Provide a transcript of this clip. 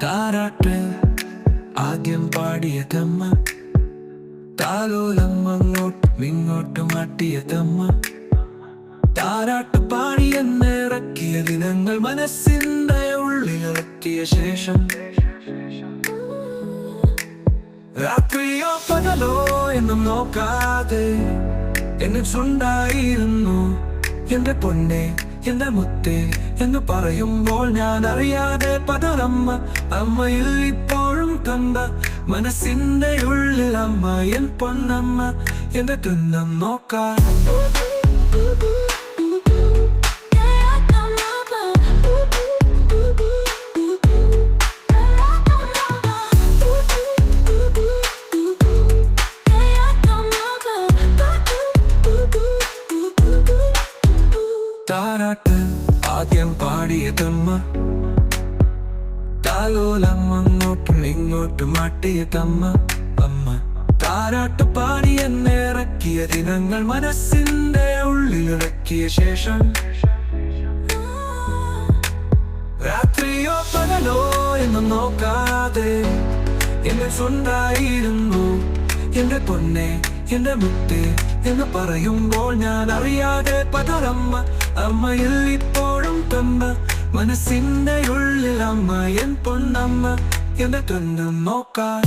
താരാട്ട് ആദ്യം പാടിയതമ്മ, താലോലം അങ്ങോട്ടും ഇങ്ങോട്ടും ആട്ടിയതമ്മ. താരാട്ട് പാടിയെന്നിറക്കിയ ദിനങ്ങൾ മനസ്സിന്റെ ഉള്ളിലിറക്കിയ ശേഷം, രാത്രിയോ പകലോ എന്നും നോക്കാതെ എന്നെ ചുണ്ടായിരുന്നു എന്റെ പൊന്നെ, എന്റെ മുത്തേ എന്ന് പറയുമ്പോൾ ഞാൻ അറിയാതെ പതറമ്മ. അമ്മയിൽ ഇപ്പോഴും കണ്ട മനസ്സിന്റെ ഉള്ളിൽ അമ്മ എൻ പൊന്നമ്മ. എന്റെ തുന്നം നോക്കാൻ താരാട്ട് ആദ്യം പാടിയതമ്മ, താലോലം അങ്ങോട്ടും ഇങ്ങോട്ടും ആട്ടിയതമ്മ. അമ്മ താരാട്ട് പാടിയെന്നിറക്കിയ ദിനങ്ങൾ മനസ്സിന്റെ ഉള്ളിലിറക്കിയ ശേഷം, രാത്രിയോ പകലോ എന്നും നോക്കാതെ എന്നെ ചുണ്ടായിരുന്നു എന്റെ പൊന്നെ, എന്റെ മുത്തേ എന്ന് പറയുമ്പോൾ ഞാൻ അറിയാതെ പതറമ്മ. അമ്മയിൽ ഇപ്പോഴും തന്ന മനസ്സിന്റെ ഉള്ളിൽ അമ്മ എൻ പൊന്നമ്മ. എന്റെ തുന്നം നോക്കാൻ